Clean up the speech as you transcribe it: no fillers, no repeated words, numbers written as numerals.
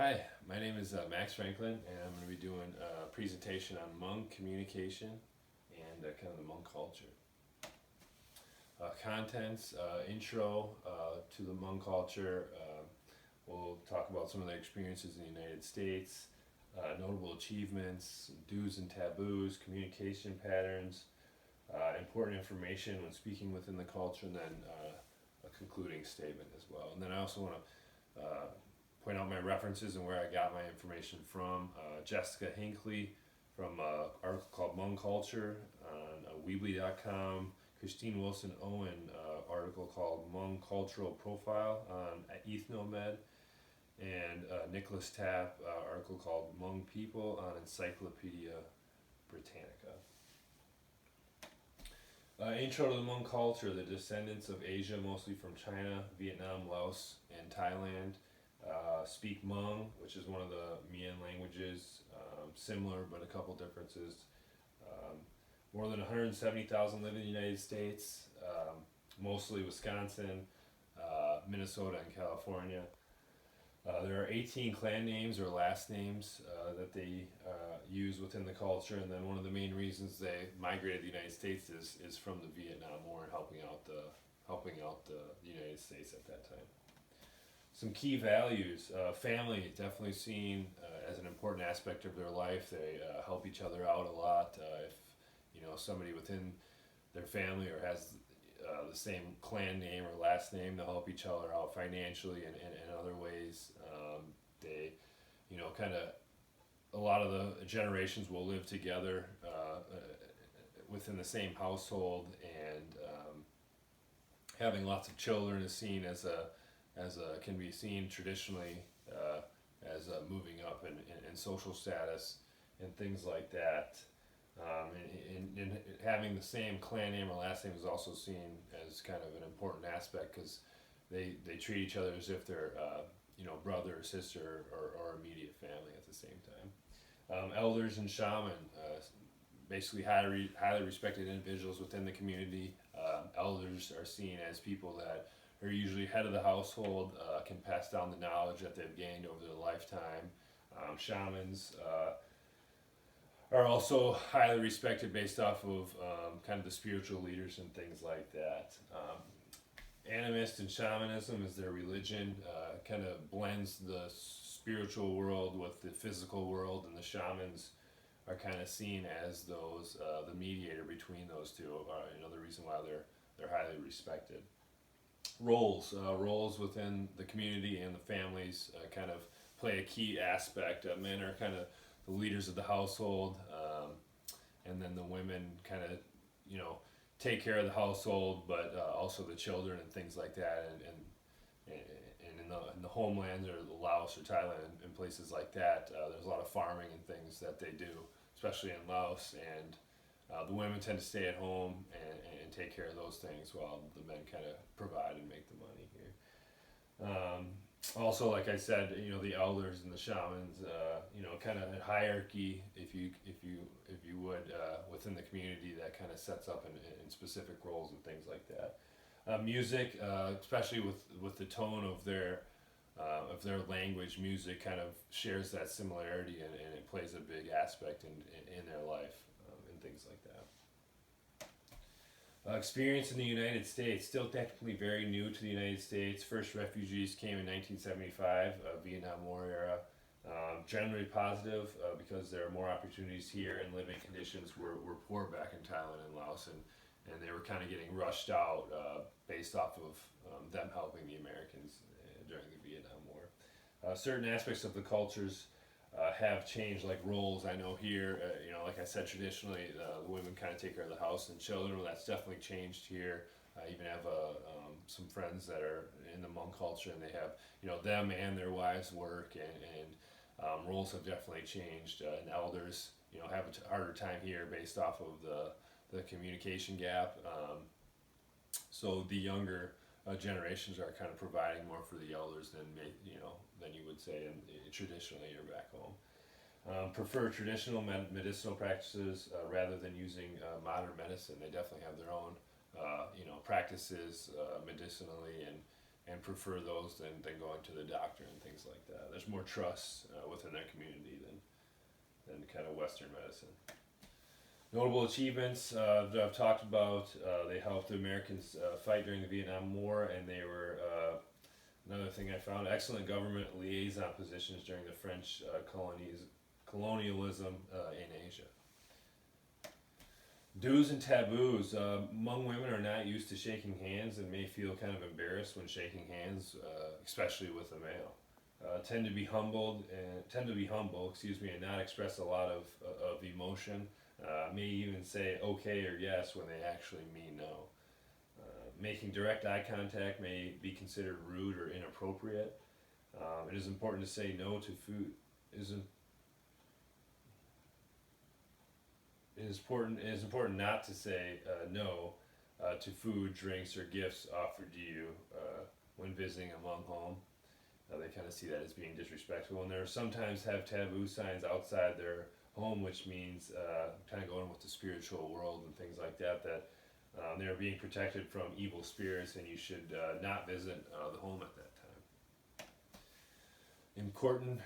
Hi, my name is Max Franklin, and I'm going to be doing a presentation on Hmong communication and kind of the Hmong culture. Contents, intro to the Hmong culture. We'll talk about some of their experiences in the United States, notable achievements, do's and taboos, communication patterns, important information when speaking within the culture, and then a concluding statement as well. And then I also want to point out my references and where I got my information from. Jessica Hinckley from an article called Hmong Culture on Weebly.com. Christine Wilson Owen article called Hmong Cultural Profile on Ethnomed. And Nicholas Tapp article called Hmong People on Encyclopedia Britannica. Intro to the Hmong culture, the descendants of Asia, mostly from China, Vietnam, Laos, and Thailand. Speak Hmong, which is one of the Mien languages, similar but a couple differences. More than 170,000 live in the United States, mostly Wisconsin, Minnesota, and California. There are 18 clan names or last names that they use within the culture, and then one of the main reasons they migrated to the United States is from the Vietnam War and helping out the United States at that time. Some key values: family, definitely seen as an important aspect of their life. They help each other out a lot. If somebody within their family or has the same clan name or last name, they'll help each other out financially and in other ways. They, kind of a lot of the generations will live together within the same household, and having lots of children is seen as can be seen traditionally as moving up in social status and things like that. And having the same clan name or last name is also seen as kind of an important aspect because they treat each other as if they're brother or sister or immediate family at the same time. Elders and shaman, basically highly respected individuals within the community. Elders are seen as people that are usually head of the household, can pass down the knowledge that they've gained over their lifetime. Shamans are also highly respected based off of kind of the spiritual leaders and things like that. Animist and shamanism is their religion, kind of blends the spiritual world with the physical world, and the shamans are kind of seen as those the mediator between those two. The reason why they're highly respected. Roles within the community and the families kind of play a key aspect. Men are kind of the leaders of the household, and then the women kind of take care of the household, but also the children and things like that. And in the homelands or Laos or Thailand and places like that, there's a lot of farming and things that they do, especially in Laos, and the women tend to stay at home and take care of those things while the men kind of provide and make the money here. Also, like I said, the elders and the shamans, kind of a hierarchy, if you would, within the community that kind of sets up in specific roles and things like that. Music, especially with the tone of their language, music kind of shares that similarity, and it plays a big aspect in their life and things like that. Experience in the United States, still technically very new to the United States. First refugees came in 1975, Vietnam War era. Generally positive because there are more opportunities here, and living conditions were poor back in Thailand and Laos, and they were kind of getting rushed out based off of them helping the Americans during the Vietnam War. Certain aspects of the cultures have changed, like roles. I know here, like I said, traditionally the women kind of take care of the house and children. Well, that's definitely changed here. I even have some friends that are in the Hmong culture, and they have them and their wives work, and roles have definitely changed. And elders have a harder time here based off of the communication gap. So the younger generations are kind of providing more for the elders than you would say traditionally or back home. Prefer traditional medicinal practices rather than using modern medicine. They definitely have their own practices medicinally and prefer those than going to the doctor and things like that. There's more trust within their community than kind of Western medicine. Notable achievements that I've talked about, they helped the Americans fight during the Vietnam War, and they were, another thing I found, excellent government liaison positions during the French colonialism in Asia. Do's and taboos. Hmong women are not used to shaking hands and may feel kind of embarrassed when shaking hands, especially with a male. Tend to be humble, and not express a lot of emotion. May even say okay or yes when they actually mean no. Making direct eye contact may be considered rude or inappropriate. It is important to say no to food. It is important not to say no to food, drinks, or gifts offered to you when visiting a Hmong home. They kind of see that as being disrespectful, and they sometimes have taboo signs outside their home, which means kind of going with the spiritual world and things like that, that they are being protected from evil spirits, and you should not visit the home at that time. Important